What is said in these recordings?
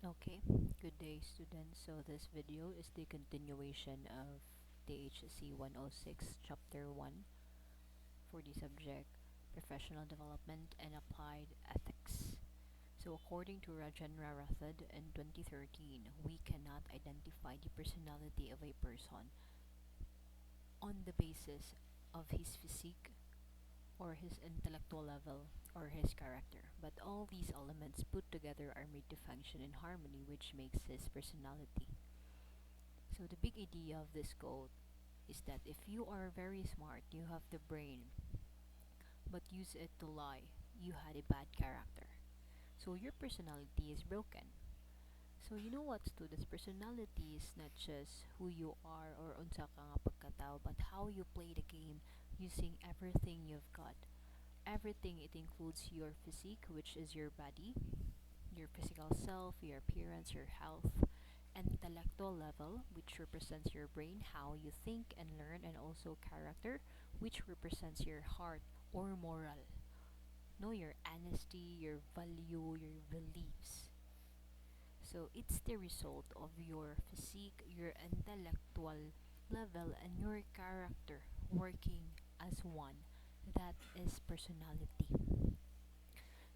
Okay, good day students. So this video is the continuation of the HSC 106 chapter 1 for the subject Professional Development and Applied Ethics. So according to Rajendra Rathod in 2013, we cannot identify the personality of a person on the basis of his physique or his intellectual level or his character. But all these elements put together are made to function in harmony, which makes his personality. So the big idea of this quote is that if you are very smart, you have the brain, but use it to lie, you had a bad character. So your personality is broken. So you know what, students, personality is not just who you are or unsa ka nga pagkatao, but how you play the game using everything you've got. Everything, it includes your physique, which is your body, your physical self, your appearance, your health, intellectual level, which represents your brain, how you think and learn, and also character, which represents your heart or moral. Know your honesty, your value, your beliefs. So it's the result of your physique, your intellectual level, and your character working as one. That is personality.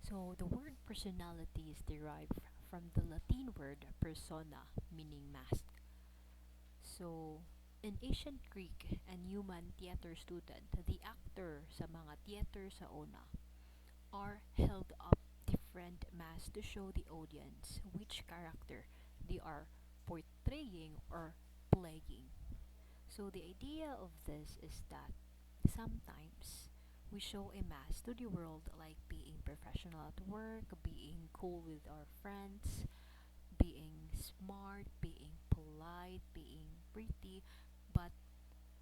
So the word personality is derived from the Latin word persona, meaning mask. So, in ancient Greek and human theater student, the actor sa mga theater sa una are held up different masks to show the audience which character they are portraying or playing. So the idea of this is that sometimes we show a mask to the world like being professional at work, being cool with our friends, being smart, being polite, being pretty, but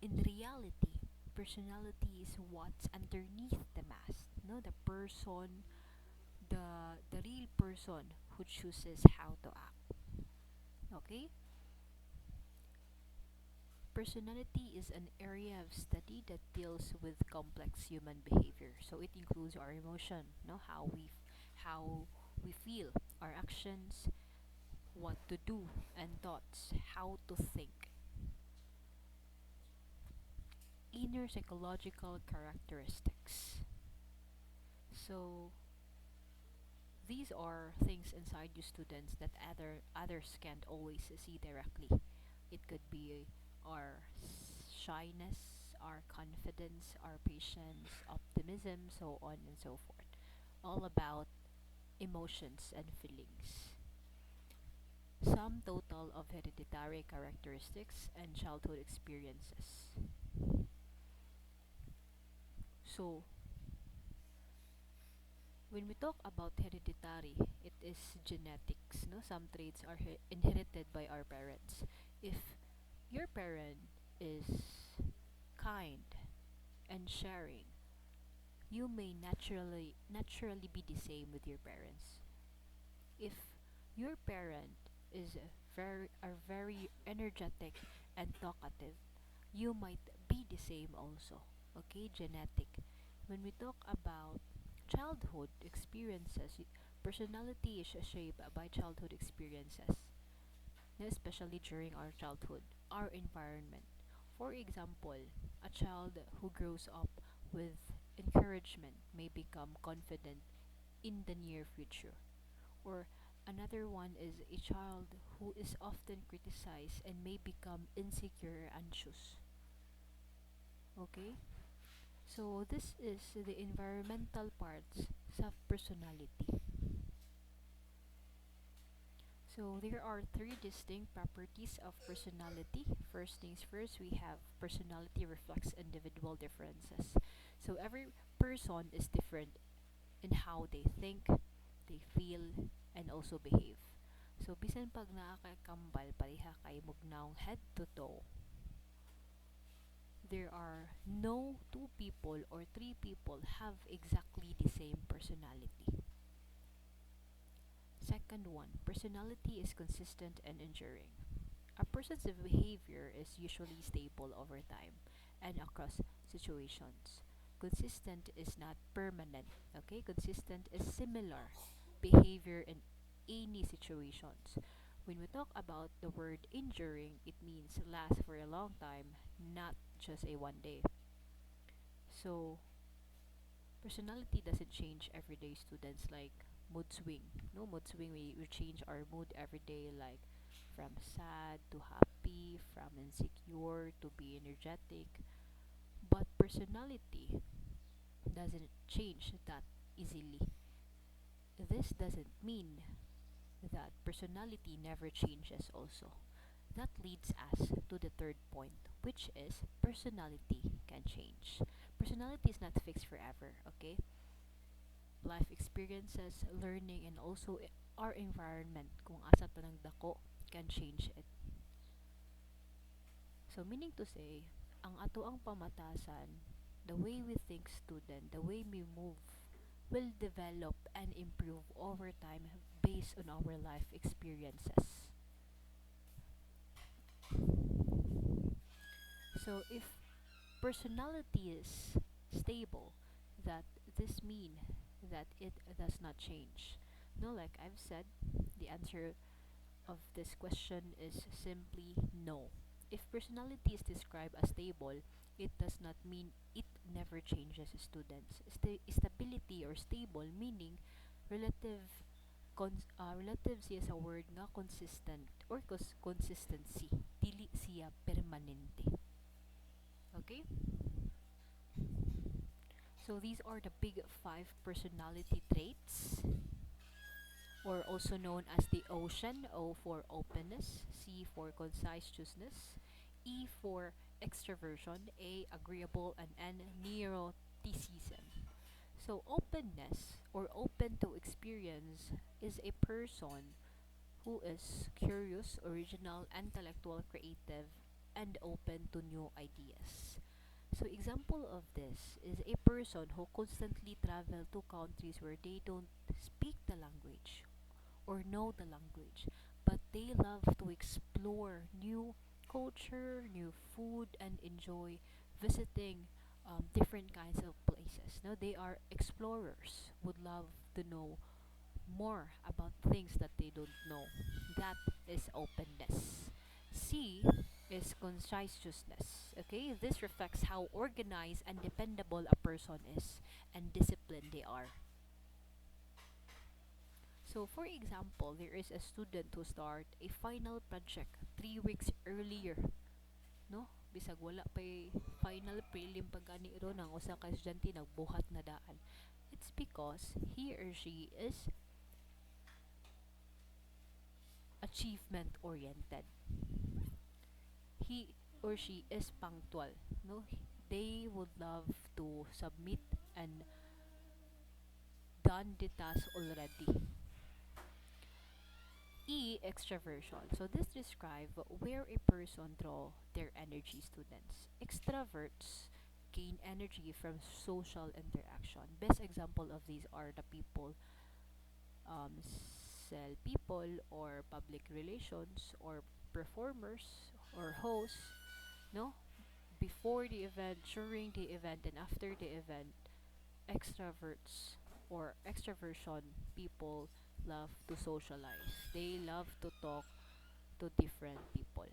in reality, personality is what's underneath the mask. No, the person, the real person who chooses how to act. Okay? Personality is an area of study that deals with complex human behavior. So it includes our emotion, no, how we feel, our actions, what to do, and thoughts, how to think. Inner psychological characteristics. So these are things inside you students that others can't always see directly. It could be our shyness, our confidence, our patience, optimism, so on and so forth. All about emotions and feelings. Sum total of hereditary characteristics and childhood experiences. So, when we talk about hereditary, it is genetics. No, some traits are inherited by our parents. If your parent is kind and sharing, you may naturally be the same with your parents. If your parent is very energetic and talkative, you might be the same also. Okay, genetic. When we talk about childhood experiences, personality is shaped by childhood experiences, especially during our childhood, our environment. For example, a child who grows up with encouragement may become confident in the near future. Or another one is a child who is often criticized and may become insecure or anxious. Okay? So this is the environmental parts of personality. So there are three distinct properties of personality. First things first, we have personality reflects individual differences. So every person is different in how they think, they feel, and also behave. So bisan pag naa kay kambal pareha kay mugnaong head to toe, there are no two people or three people have exactly the same personality. Second one, personality is consistent and enduring. A person's behavior is usually stable over time and across situations. Consistent is not permanent. Okay, consistent is similar behavior in any situations. When we talk about the word enduring, it means last for a long time, not just a one day. So, personality doesn't change every day, students, like mood swing. No mood swing, we change our mood every day, like from sad to happy, from insecure to be energetic. But personality doesn't change that easily. This doesn't mean that personality never changes also. That leads us to the third point, which is personality can change. Personality is not fixed forever, okay? Life experiences, learning, and also our environment, kung asa tanang dako, can change it. So meaning to say, ang ato ang pamatasan, the way we think, student, the way we move, will develop and improve over time based on our life experiences. So if personality is stable, that this mean that it does not change. No, like I've said, the answer of this question is simply no. If personality is described as stable, it does not mean it never changes, students. Stability or stable meaning relative relative siya sa word nga consistent or consistency, dili siya permanente. Okay? So these are the big five personality traits, or also known as the ocean. O for openness, C for conciseness, E for extroversion, A agreeable, and N neuroticism. So openness or open to experience is a person who is curious, original, intellectual, creative, and open to new ideas. So example of this is a person who constantly travel to countries where they don't speak the language or know the language, but they love to explore new culture, new food, and enjoy visiting different kinds of places. Now they are explorers, would love to know more about things that they don't know. That is openness. C is conscientiousness. Okay, this reflects how organized and dependable a person is and disciplined they are. So, for example, there is a student who start a final project 3 weeks earlier, no? Bisag wala pa'y final prelim pa gani ro ng usa ka estudyante nagbuhat na daan. It's because he or she is achievement oriented. He or she is punctual, no? They would love to submit and done the task already. E extraversion. So this describe where a person draw their energy, students. Extroverts gain energy from social interaction. Best example of these are the people sell people or public relations or performers or hosts, no? Before the event, during the event, and after the event, extroverts or extroversion people love to socialize. They love to talk to different people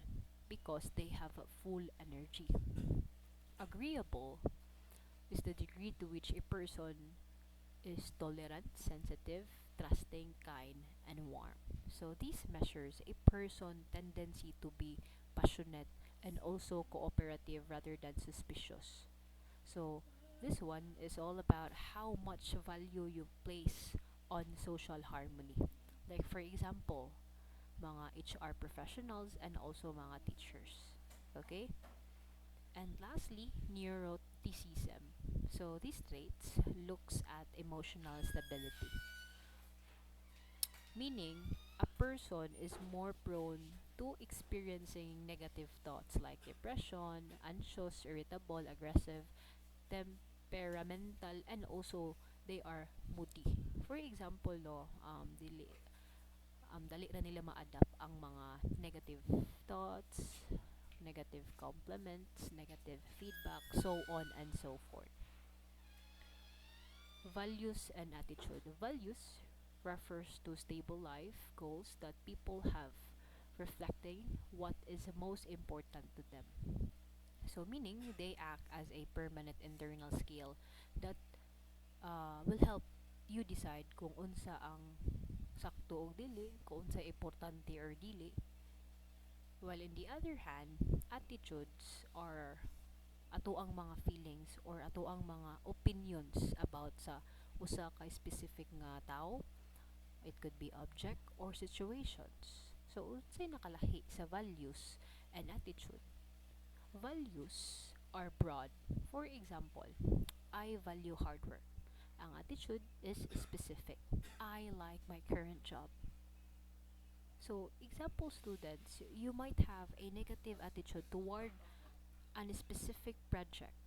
because they have a full energy. Agreeable is the degree to which a person is tolerant, sensitive, trusting, kind, and warm. So this measures a person's tendency to be passionate and also cooperative rather than suspicious. So this one is all about how much value you place on social harmony. Like for example, mga HR professionals and also mga teachers. Okay? And lastly, neuroticism. So these traits looks at emotional stability, meaning a person is more prone to experiencing negative thoughts like depression, anxious, irritable, aggressive, temperamental, and also they are moody. For example, no, dali na nila ma-adapt ang mga negative thoughts, negative compliments, negative feedback, so on and so forth. Values and attitude. Values refers to stable life goals that people have, reflecting what is most important to them. So meaning they act as a permanent internal scale that will help you decide kung unsa ang sakto o dili, kung unsa importante or dili. While in the other hand, attitudes are ato ang mga feelings or ato ang mga opinions about sa usa ka specific nga tao. It could be object or situations. So unsay nakalahi sa values and attitude. Values are broad. For example, I value hard work. Ang attitude is specific. I like my current job. So, example students, you might have a negative attitude toward a specific project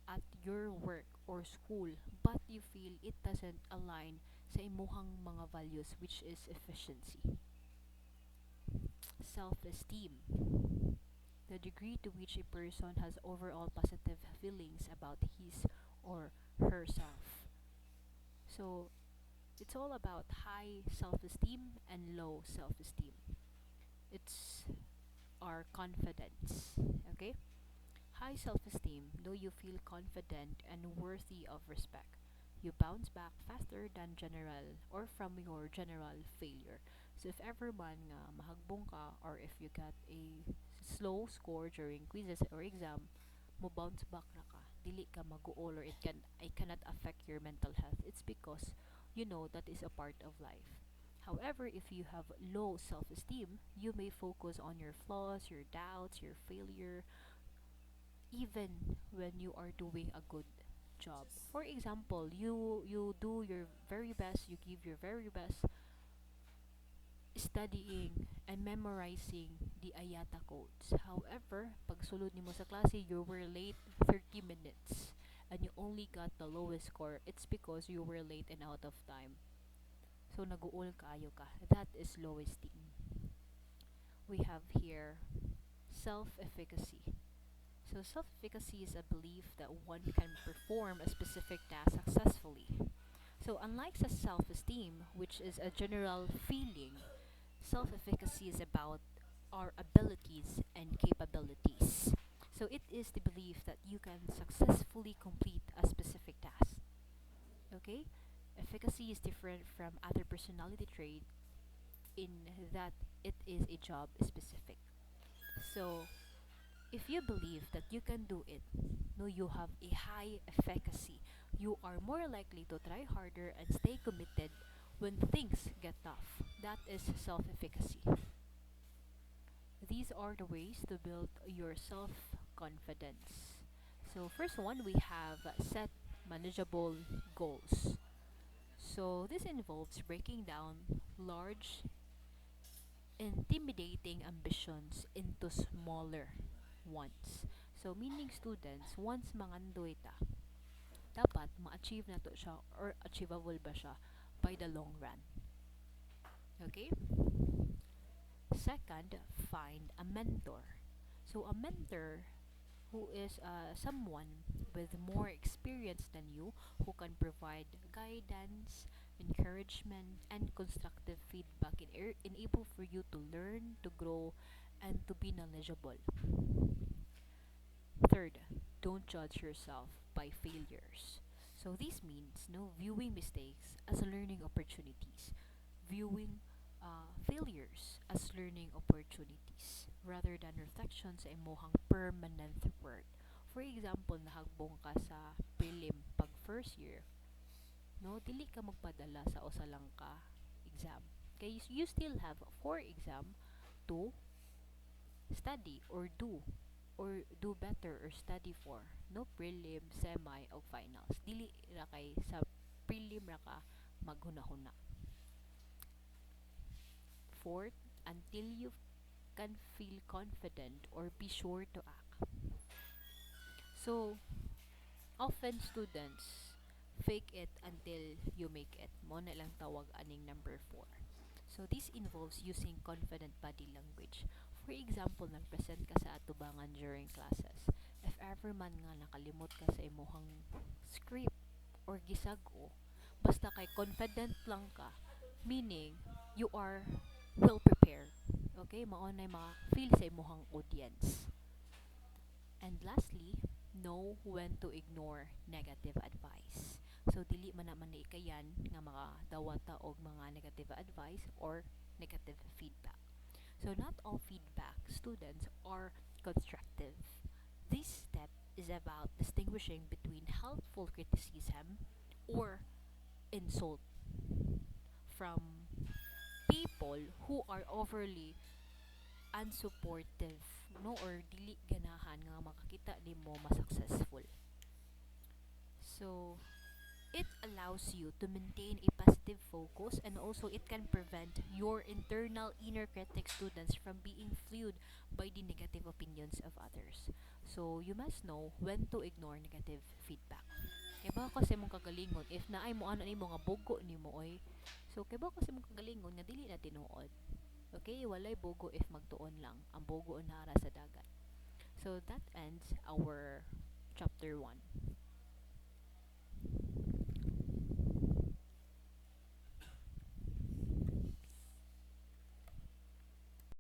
at your work or school, but you feel it doesn't align sa imuhang mga values, which is efficiency. Self-esteem, the degree to which a person has overall positive feelings about his or herself. So, it's all about high self-esteem and low self-esteem. It's our confidence, okay? High self-esteem, though you feel confident and worthy of respect. You bounce back faster than general or from your general failure. So if ever man nga mahagbong ka or if you got a slow score during quizzes or exam, mo bounce back na ka. Dili ka maguol or it cannot affect your mental health. It's because you know that is a part of life. However, if you have low self-esteem, you may focus on your flaws, your doubts, your failure, even when you are doing a good job. For example, you do your very best, you give your very best studying and memorizing the Ayata codes. However, pag sulod nimo sa klase, you were late 30 minutes and you only got the lowest score. It's because you were late and out of time. So naguol kaayo ka. That is low esteem. We have here self-efficacy. So self-efficacy is a belief that one can perform a specific task successfully. So unlike self-esteem, which is a general feeling, self-efficacy is about our abilities and capabilities. So it is the belief that you can successfully complete a specific task. Okay? Efficacy is different from other personality traits in that it is a job specific. So if you believe that you can do it, no, you have a high efficacy. You are more likely to try harder and stay committed when things get tough. That is self-efficacy. These are the ways to build your self-confidence. So first one, we have set manageable goals. So this involves breaking down large, intimidating ambitions into smaller ones. So meaning students, once mangandoy ta, dapat ma-achieve na to siya or achievable ba siya by the long run. Okay? Second, find a mentor. So a mentor who is someone with more experience than you who can provide guidance, encouragement, and constructive feedback enable for you to learn, to grow, and to be knowledgeable. Third, don't judge yourself by failures. So this means no viewing mistakes as learning opportunities, viewing failures as learning opportunities rather than reflections sa imuhang permanent worth. For example, nahagbong ka sa prelim pag first year, no, dili ka magpadala sa usa lang ka exam. Kay you still have four exam to study or do better or study for, no, prelim, semi o finals. Dili ra kay sa prelim ra ka maghunahuna. Fourth, until you can feel confident or be sure to act. So often students fake it until you make it. Mo na lang tawag aning number 4. So this involves using confident body language. For example, nag-present ka sa atubangan during classes. If ever man nga nakalimot ka sa imuhang script or gisag-o, basta kay confident lang ka, meaning you are well prepared. Okay, mao na feel sa imong audience. And lastly, know when to ignore negative advice. So dili man naman ni ikayan nga mga dawata og mga negative advice or negative feedback. So not all feedback students are constructive. This step is about distinguishing between helpful criticism or insult from people who are overly unsupportive, no, or dili ganahan nga makakita nimo ma-successful. So it allows you to maintain a positive focus, and also it can prevent your internal inner critic students from being fueled by the negative opinions of others. So you must know when to ignore negative feedback. Kaya ba kasi mong kagalingon if naay mo ano nimo nga bugo nimo oy. So kaya ba kasi mong kagalingon nga dili na tinuod. Okay, walay bugo if magtuon lang. Ang bugo nara sa dagat. So that ends our chapter 1.